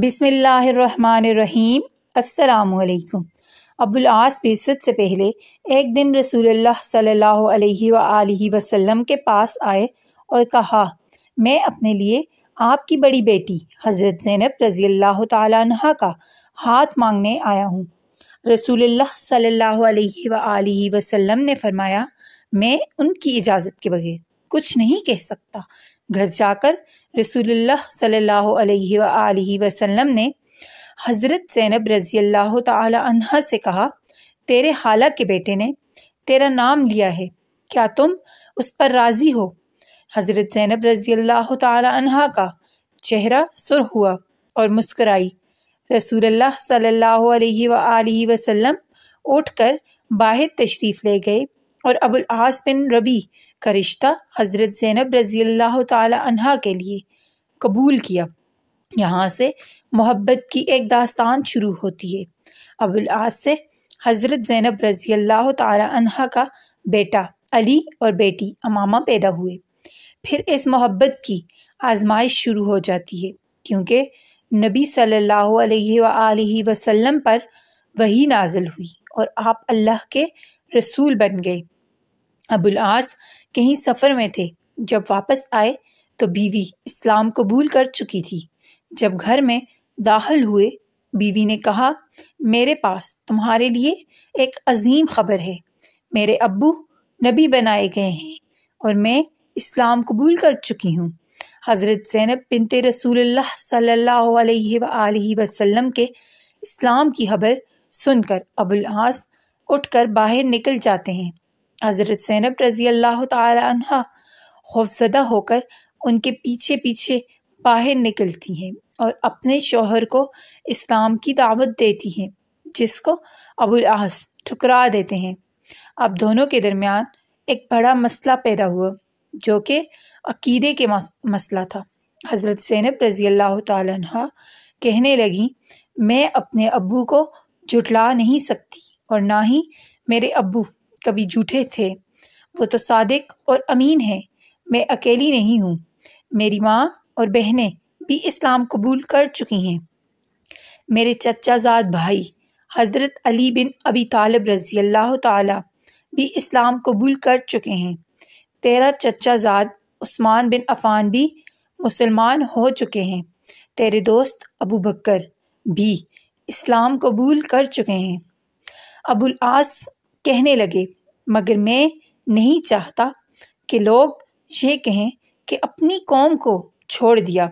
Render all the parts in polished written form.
بسم اللہ الرحمن الرحیم۔ السلام علیکم۔ ابو العاص بعثت سے پہلے ایک دن رسول اللہ صلی اللہ علیہ وآلہ وسلم کے پاس آئے اور کہا، میں اپنے لیے آپ کی بڑی بیٹی حضرت زینب رضی اللہ تعالیٰ عنہا کا ہاتھ مانگنے آیا ہوں۔ رسول اللہ صلی اللہ علیہ وآلہ وسلم نے فرمایا، میں ان کی اجازت کے بغیر کچھ نہیں کہہ سکتا۔ گھر جا کر رسول اللہ صلی اللہ علیہ وآلہ وسلم نے حضرت زینب رضی اللہ تعالی عنہا سے کہا، تیرے خالہ کے بیٹے نے تیرا نام لیا ہے، کیا تم اس پر راضی ہو؟ حضرت زینب رضی اللہ تعالی عنہا کا چہرہ سرخ ہوا اور مسکرائی۔ رسول اللہ صلی اللہ علیہ وآلہ وسلم اٹھ کر باہر تشریف لے گئے اور ابو العاص بن ربیع کا رشتہ حضرت زینب رضی اللہ تعالی عنہا کے لیے قبول کیا۔ یہاں سے محبت کی ایک داستان شروع ہوتی ہے۔ ابو العاص سے حضرت زینب رضی اللہ تعالی عنہا کا بیٹا علی اور بیٹی امامہ پیدا ہوئے۔ پھر اس محبت کی آزمائش شروع ہو جاتی ہے، کیونکہ نبی صلی اللہ علیہ وآلہ وسلم پر وحی نازل ہوئی اور آپ اللہ کے رسول بن گئے۔ ابو العاص کہیں سفر میں تھے، جب واپس آئے تو بیوی اسلام قبول کر چکی تھی۔ جب گھر میں داخل ہوئے، بیوی نے کہا، میرے پاس تمہارے لیے ایک عظیم خبر ہے۔ میرے ابو نبی بنائے گئے ہیں اور میں اسلام قبول کر چکی ہوں۔ حضرت زینب بنت رسول اللہ صلی اللہ علیہ وآلہ وسلم کے اسلام کی خبر سن کر ابو العاص اٹھ کر باہر نکل جاتے ہیں۔ حضرت زینب رضی اللہ تعالی عنہا خوفزدہ ہو کر ان کے پیچھے پیچھے باہر نکلتی ہیں اور اپنے شوہر کو اسلام کی دعوت دیتی ہیں، جس کو ابو العاص ٹھکرا دیتے ہیں۔ اب دونوں کے درمیان ایک بڑا مسئلہ پیدا ہوا، جو کہ عقیدے کے مسئلہ تھا۔ حضرت زینب رضی اللہ تعالی عنہا کہنے لگیں، میں اپنے ابو کو جھٹلا نہیں سکتی اور نہ ہی میرے ابو کبھی جھوٹے تھے، وہ تو صادق اور امین ہے۔ میں اکیلی نہیں ہوں، میری ماں اور بہنیں بھی اسلام قبول کر چکی ہیں۔ میرے چچا زاد بھائی حضرت علی بن ابی طالب رضی اللہ تعالی بھی اسلام قبول کر چکے ہیں۔ تیرا چچا زاد عثمان بن عفان بھی مسلمان ہو چکے ہیں۔ تیرے دوست ابو بکر بھی اسلام قبول کر چکے ہیں۔ ابو العاص کہنے لگے، مگر میں نہیں چاہتا کہ لوگ یہ کہیں کہ اپنی قوم کو چھوڑ دیا،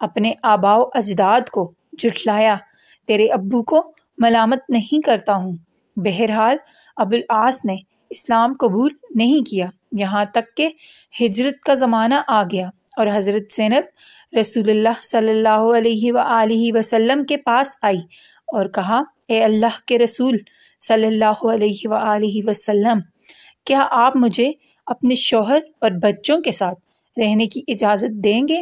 اپنے آباء و اجداد کو جھٹلایا، تیرے ابو کو ملامت نہیں کرتا ہوں۔ بہرحال ابو العاص نے اسلام قبول نہیں کیا، یہاں تک کہ ہجرت کا زمانہ آ گیا اور حضرت زینب رسول اللہ صلی اللہ علیہ وآلہ وسلم کے پاس آئی اور کہا، اے اللہ کے رسول صلی اللہ علیہ وآلہ وسلم، کیا آپ مجھے اپنے شوہر اور بچوں کے ساتھ رہنے کی اجازت دیں گے؟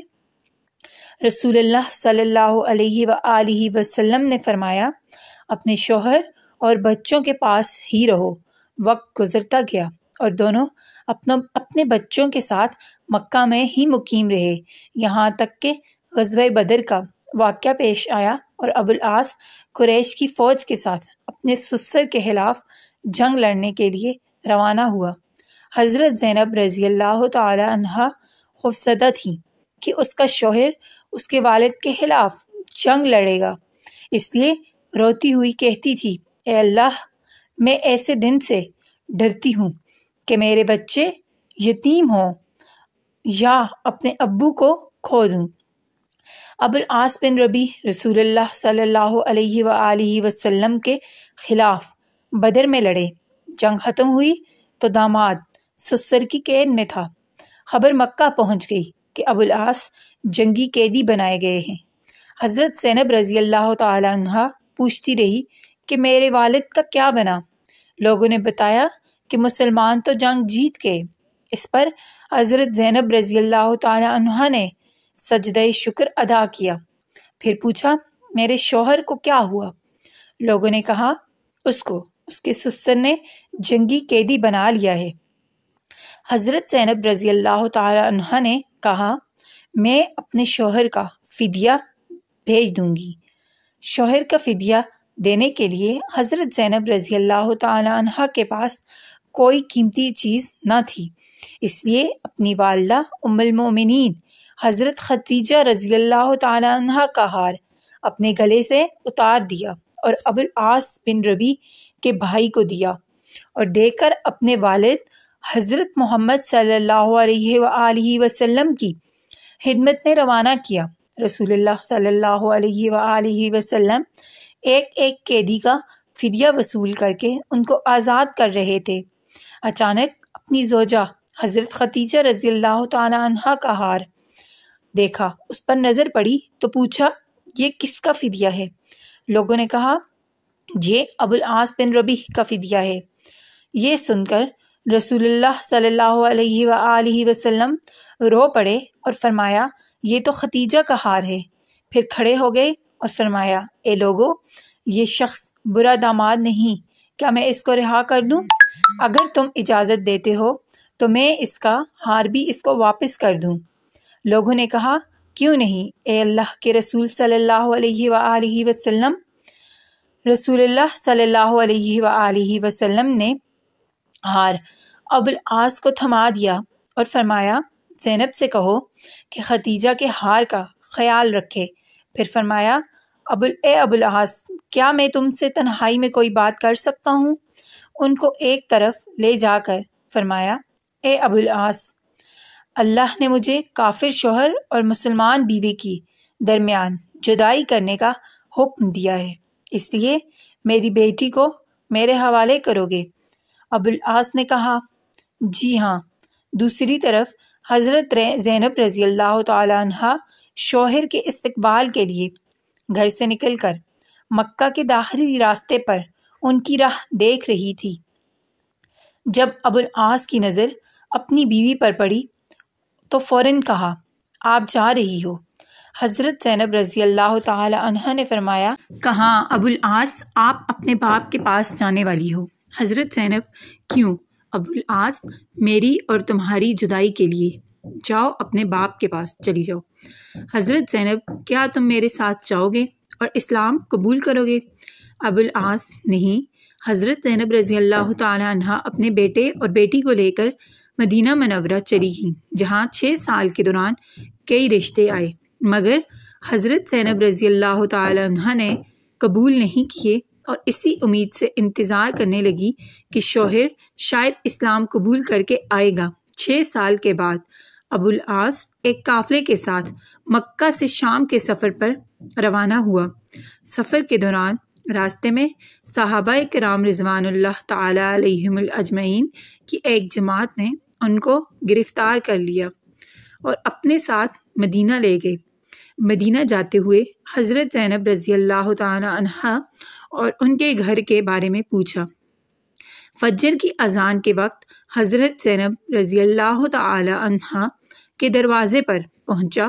رسول اللہ صلی اللہ علیہ وآلہ وسلم نے فرمایا، اپنے شوہر اور بچوں کے پاس ہی رہو۔ وقت گزرتا گیا اور دونوں اپنے بچوں کے ساتھ مکہ میں ہی مقیم رہے، یہاں تک کہ غزوہ بدر کا واقعہ پیش آیا اور ابو العاص قریش کی فوج کے ساتھ اپنے سسر کے خلاف جنگ لڑنے کے لیے روانہ ہوا۔ حضرت زینب رضی اللہ تعالی عنہا خوفزدہ تھی کہ اس کا شوہر اس کے والد کے خلاف جنگ لڑے گا، اس لیے روتی ہوئی کہتی تھی، اے اللہ، میں ایسے دن سے ڈرتی ہوں کہ میرے بچے یتیم ہوں یا اپنے ابو کو کھو دوں۔ ابو العاص بن ربیع رسول اللہ صلی اللہ علیہ وآلہ وسلم کے خلاف بدر میں لڑے۔ جنگ ختم ہوئی تو داماد سسر کی قید میں تھا۔ خبر مکہ پہنچ گئی کہ ابو العاص جنگی قیدی بنائے گئے ہیں۔ حضرت زینب رضی اللہ تعالی عنہا پوچھتی رہی کہ میرے والد کا کیا بنا؟ لوگوں نے بتایا کہ مسلمان تو جنگ جیت گئے۔ اس پر حضرت زینب رضی اللہ تعالی عنہا نے سجدہ شکر ادا کیا، پھر پوچھا، میرے شوہر کو کیا ہوا؟ لوگوں نے کہا، اس کو اس کے سسر نے جنگی قیدی بنا لیا ہے۔ حضرت زینب رضی اللہ تعالی عنہا نے کہا، میں اپنے شوہر کا فدیہ بھیج دوں گی۔ شوہر کا فدیہ دینے کے لیے حضرت زینب رضی اللہ تعالی عنہ کے پاس کوئی قیمتی چیز نہ تھی، اس لیے اپنی والدہ ام المومنین حضرت خدیجہ رضی اللہ تعالی عنہ کا ہار اپنے گلے سے اتار دیا اور ابوالعاص بن ربیع کے بھائی کو دیا، اور دے کر اپنے والد حضرت محمد صلی اللہ علیہ وآلہ وسلم کی خدمت میں روانہ کیا۔ رسول اللہ صلی اللہ علیہ وآلہ وسلم ایک ایک قیدی کا فدیہ وصول کر کے ان کو آزاد کر رہے تھے۔ اچانک اپنی زوجہ حضرت خدیجہ رضی اللہ تعالی عنہ کا ہار دیکھا، اس پر نظر پڑی تو پوچھا، یہ کس کا فدیہ ہے؟ لوگوں نے کہا، یہ ابوالعاص بن ربیع کا فدیہ ہے۔ یہ سن کر رسول اللہ صلی اللہ علیہ وآلہ وسلم رو پڑے اور فرمایا، یہ تو خدیجہ کا ہار ہے۔ پھر کھڑے ہو گئے اور فرمایا، اے لوگو، یہ شخص برا داماد نہیں، کیا میں اس کو رہا کر دوں؟ اگر تم اجازت دیتے ہو تو میں اس کا ہار بھی اس کو واپس کر دوں۔ لوگوں نے کہا، کیوں نہیں اے اللہ کے رسول صلی اللہ علیہ وآلہ وسلم۔ رسول اللہ صلی اللہ علیہ وآلہ وسلم نے ہار ابوالعاص کو تھما دیا اور فرمایا، زینب سے کہو کہ خدیجہ کے ہار کا خیال رکھے۔ پھر فرمایا، اے ابوالعاص، کیا میں تم سے تنہائی میں کوئی بات کر سکتا ہوں؟ ان کو ایک طرف لے جا کر فرمایا، اے ابوالعاص، اللہ نے مجھے کافر شوہر اور مسلمان بیوی کی درمیان جدائی کرنے کا حکم دیا ہے، اس لیے میری بیٹی کو میرے حوالے کرو گے؟ ابوالعاص نے کہا، جی ہاں۔ دوسری طرف حضرت زینب رضی اللہ تعالی عنہ شوہر کے استقبال کے لیے گھر سے نکل کر مکہ کے داخلی راستے پر ان کی راہ دیکھ رہی تھی۔ جب ابوالعاص کی نظر اپنی بیوی پر پڑی تو فوراً کہا، آپ جا رہی ہو؟ حضرت زینب رضی اللہ تعالی عنہ نے فرمایا، کہاں ابوالعاص، آپ اپنے باپ کے پاس جانے والی ہو؟ حضرت زینب، کیوں؟ ابوالعاص، میری اور تمہاری جدائی کے لیے۔ جاؤ اپنے باپ کے پاس چلی جاؤ۔ حضرت زینب، کیا تم میرے ساتھ جاؤ گے اور اسلام قبول کرو گے؟ ابوالعاص، نہیں۔ حضرت زینب رضی اللہ تعالی عنہ اپنے بیٹے اور بیٹی کو لے کر مدینہ منورہ چلی گئیں، جہاں 6 سال کے دوران کئی رشتے آئے، مگر حضرت زینب رضی اللہ تعالی عنہ نے قبول نہیں کیے اور اسی امید سے انتظار کرنے لگی کہ شوہر شاید اسلام قبول کر کے آئے گا۔ 6 سال کے بعد ابوالعاص ایک قافلے کے ساتھ مکہ سے شام کے سفر پر روانہ ہوا۔ سفر کے دوران راستے میں صحابہ کرام رضوان اللہ تعالی علیہم اجمعین کی ایک جماعت نے ان کو گرفتار کر لیا اور اپنے ساتھ مدینہ لے گئے۔ مدینہ جاتے ہوئے حضرت زینب رضی اللہ تعالی عنہا اور ان کے گھر کے بارے میں پوچھا۔ فجر کی اذان کے وقت حضرت زینب رضی اللہ تعالی عنہا کے دروازے پر پہنچا۔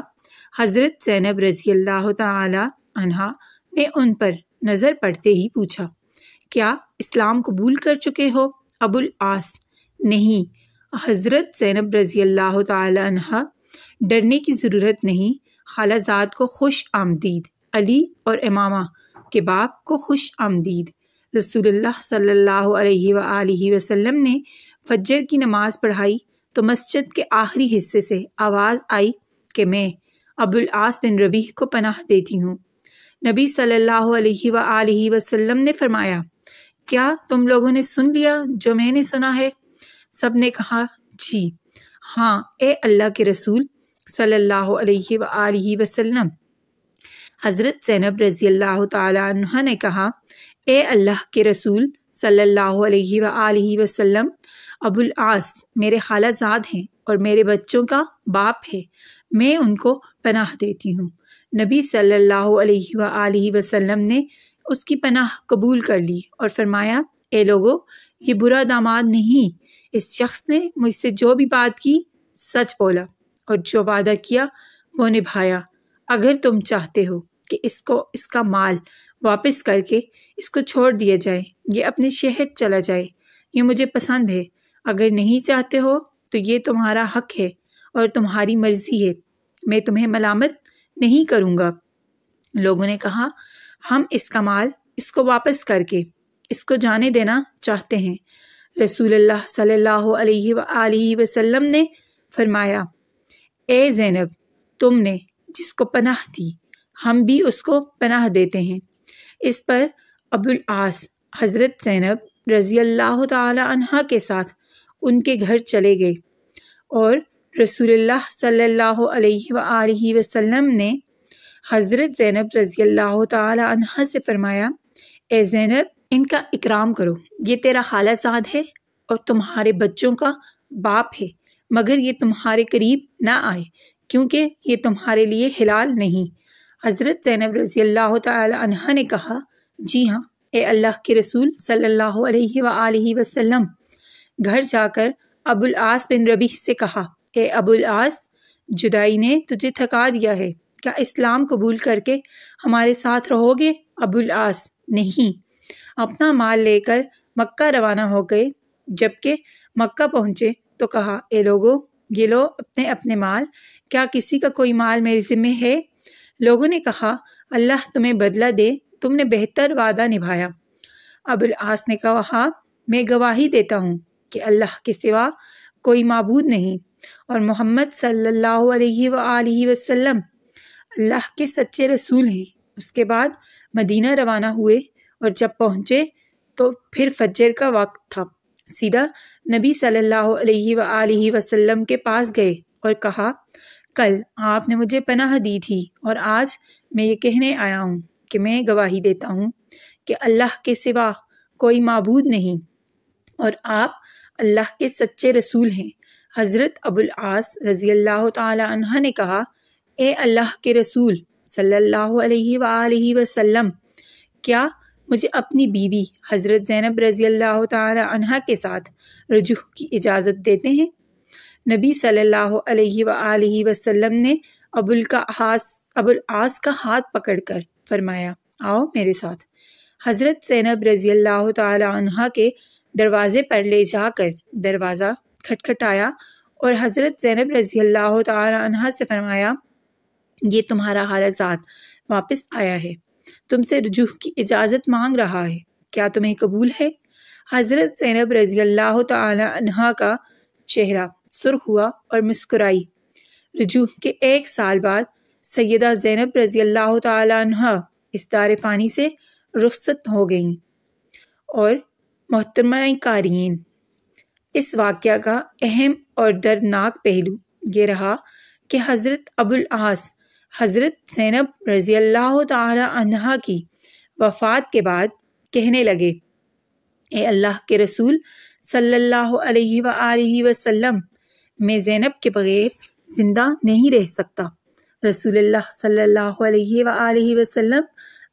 حضرت زینب رضی اللہ تعالی عنہا نے ان پر نظر پڑتے ہی پوچھا، کیا اسلام قبول کر چکے ہو؟ ابوالعاص، نہیں۔ حضرت زینب رضی اللہ تعالی عنہا، ڈرنے کی ضرورت نہیں، خالہ زاد کو خوش آمدید، علی اور امامہ کے باپ کو خوش آمدید۔ رسول اللہ صلی اللہ علیہ وآلہ وسلم نے فجر کی نماز پڑھائی تو مسجد کے آخری حصے سے آواز آئی کہ میں ابوالعاص بن ربیع کو پناہ دیتی ہوں۔ نبی صلی اللہ علیہ وآلہ وسلم نے فرمایا، کیا تم لوگوں نے سن لیا جو میں نے سنا ہے؟ سب نے کہا، جی ہاں اے اللہ کے رسول صلی اللہ علیہ وآلہ وسلم۔ حضرت زینب رضی اللہ تعالی عنہ نے کہا، اے اللہ کے رسول صلی اللہ علیہ وآلہ وسلم، ابوالعاص میرے خالہ زاد ہیں اور میرے بچوں کا باپ ہے، میں ان کو پناہ دیتی ہوں۔ نبی صلی اللہ علیہ وآلہ وسلم نے اس کی پناہ قبول کر لی اور فرمایا، اے لوگو، یہ برا داماد نہیں، اس شخص نے مجھ سے جو بھی بات کی سچ بولا اور جو وعدہ کیا وہ نبھایا۔ اگر تم چاہتے ہو کہ اس کا مال واپس کر کے اس کو چھوڑ دیا جائے، یہ اپنے شہر چلا جائے، یہ مجھے پسند ہے۔ اگر نہیں چاہتے ہو تو یہ تمہارا حق ہے اور تمہاری مرضی ہے، میں تمہیں ملامت نہیں کروں گا۔ لوگوں نے کہا ہم اس کا مال اس کو واپس کر کے اس کو جانے دینا چاہتے ہیں۔ رسول اللہ صلی اللہ علیہ وآلہ وسلم نے فرمایا اے زینب تم نے جس کو پناہ دی ہم بھی اس کو پناہ دیتے ہیں۔ اس پر ابو العاص حضرت زینب رضی اللہ تعالی عنہا کے ساتھ ان کے گھر چلے گئے اور رسول اللہ صلی اللہ علیہ وآلہ وسلم نے حضرت زینب رضی اللہ تعالی عنہا سے فرمایا اے زینب ان کا اکرام کرو، یہ تیرا خالہ زاد ہے اور تمہارے بچوں کا باپ ہے، مگر یہ تمہارے قریب نہ آئے کیونکہ یہ تمہارے لیے حلال نہیں۔ حضرت زینب رضی اللہ تعالی عنہا نے کہا جی ہاں اے اللہ کے رسول صلی اللہ علیہ وآلہ وسلم۔ گھر جا کر ابو العاص بن ربیع سے کہا اے ابو العاص جدائی نے تجھے تھکا دیا ہے، کیا اسلام قبول کر کے ہمارے ساتھ رہو گے؟ ابو العاص نہیں۔ اپنا مال لے کر مکہ روانہ ہو گئے۔ جبکہ مکہ پہنچے تو کہا اے لوگو یہ لو اپنے اپنے مال، کیا کسی کا کوئی مال میرے ذمہ ہے؟ لوگوں نے کہا اللہ تمہیں بدلہ دے، تم نے بہتر وعدہ نبھایا۔ ابو العاص نے کہا میں گواہی دیتا ہوں کہ اللہ کے سوا کوئی معبود نہیں اور محمد صلی اللہ علیہ وآلہ وسلم اللہ کے سچے رسول ہیں۔ اس کے بعد مدینہ روانہ ہوئے اور جب پہنچے تو پھر فجر کا وقت تھا۔ سیدھا نبی صلی اللہ علیہ وآلہ وسلم کے پاس گئے اور کہا کل آپ نے مجھے پناہ دی تھی اور آج میں یہ کہنے آیا ہوں کہ میں گواہی دیتا ہوں کہ اللہ کے سوا کوئی معبود نہیں اور آپ اللہ کے سچے رسول ہیں۔ حضرت ابو العاص رضی اللہ تعالی عنہ نے کہا اے اللہ کے رسول صلی اللہ علیہ وآلہ وسلم، کیا مجھے اپنی بیوی حضرت زینب رضی اللہ تعالی عنہ کے ساتھ رجوع کی اجازت دیتے ہیں؟ نبی صلی اللہ علیہ وآلہ وسلم نے ابو العاص کا ہاتھ پکڑ کر فرمایا آؤ میرے ساتھ۔ حضرت زینب رضی اللہ تعالی عنہ کے دروازے پر لے جا کر دروازہ کھٹکھٹایا اور حضرت زینب رضی اللہ تعالی عنہ سے فرمایا یہ تمہارا خالہ زاد واپس آیا ہے، تم سے رجوع کی اجازت مانگ رہا ہے، کیا تمہیں قبول ہے؟ حضرت زینب رضی اللہ تعالی عنہ کا چہرہ سرخ ہوا اور مسکرائی۔ رجوع کے 1 سال بعد سیدہ زینب رضی اللہ تعالی عنہ اس دار فانی سے رخصت ہو گئیں۔ اور محترمہ قارئین، اس واقعہ کا اہم اور دردناک پہلو یہ رہا کہ حضرت ابو العاص حضرت زینب رضی اللہ تعالی عنہا کی وفات کے بعد کہنے لگے اے اللہ کے رسول صلی اللہ علیہ وآلہ وسلم، میں زینب کے بغیر زندہ نہیں رہ سکتا۔ رسول اللہ صلی اللہ علیہ وآلہ وسلم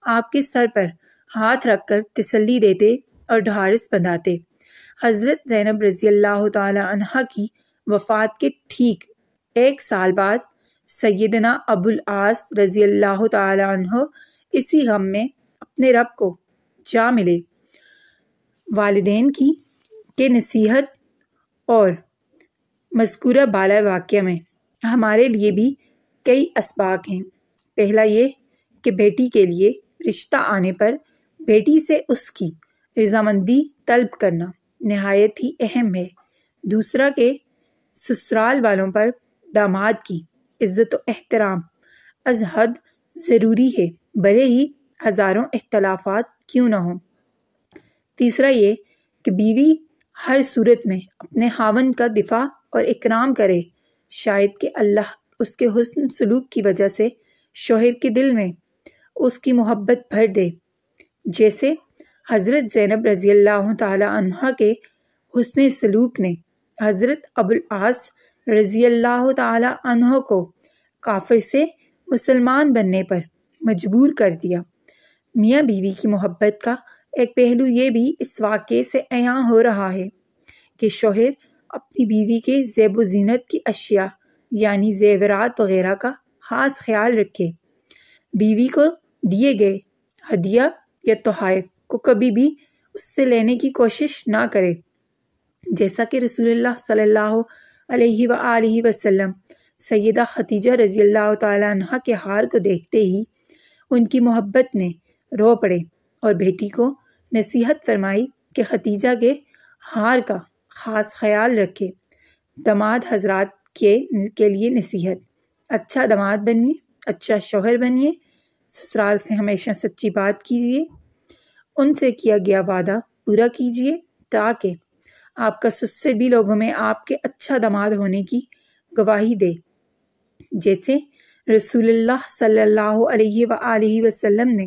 آپ کے سر پر ہاتھ رکھ کر تسلی دیتے اور ڈھارس بندھاتے۔ حضرت زینب رضی اللہ تعالی عنہا کی وفات کے ٹھیک 1 سال بعد سیدنا ابو العاص رضی اللہ تعالی عنہ اسی غم میں اپنے رب کو جا ملے۔ والدین کی کہ نصیحت اور مذکورہ بالا واقعہ میں ہمارے لیے بھی کئی اسباق ہیں۔ پہلا یہ کہ بیٹی کے لیے رشتہ آنے پر بیٹی سے اس کی رضامندی طلب کرنا نہایت ہی اہم ہے۔ دوسرا کہ سسرال والوں پر داماد کی عزت و احترام از حد ضروری ہے، بھلے ہی ہزاروں اختلافات کیوں نہ ہوں۔ تیسرا یہ کہ بیوی ہر صورت میں اپنے خاوند کا دفاع اور اکرام کرے، شاید کہ اللہ اس کے حسن سلوک کی وجہ سے شوہر کے دل میں اس کی محبت بھر دے، جیسے حضرت زینب رضی اللہ تعالی عنہ کے حسن سلوک نے حضرت ابو العاص رضی اللہ تعالی عنہ کو کافر سے مسلمان بننے پر مجبور کر دیا۔ میاں بیوی کی محبت کا ایک پہلو یہ بھی اس واقعے سے عیاں ہو رہا ہے کہ شوہر اپنی بیوی کے زیب و زینت کی اشیاء یعنی زیورات وغیرہ کا خاص خیال رکھے۔ بیوی کو دیے گئے ہدیہ یا تحائف کو کبھی بھی اس سے لینے کی کوشش نہ کرے، جیسا کہ رسول اللہ صلی اللہ علیہ وآلہ وسلم سیدہ خدیجہ رضی اللہ تعالی عنہ کے ہار کو دیکھتے ہی ان کی محبت میں رو پڑے اور بیٹی کو نصیحت فرمائی کہ ختیجہ کے ہار کا خاص خیال رکھے۔ داماد حضرات کے لیے نصیحت: اچھا داماد بنیے، اچھا شوہر بنیے، سسرال سے ہمیشہ سچی بات کیجیے، ان سے کیا گیا وعدہ پورا کیجیے تاکہ آپ کا سسر بھی لوگوں میں آپ کے اچھا داماد ہونے کی گواہی دے، جیسے رسول اللہ صلی اللہ علیہ وآلہ وسلم نے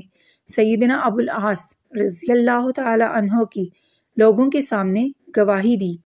سیدنا ابوالعاص رضی اللہ تعالی عنہ کی لوگوں کے سامنے گواہی دی۔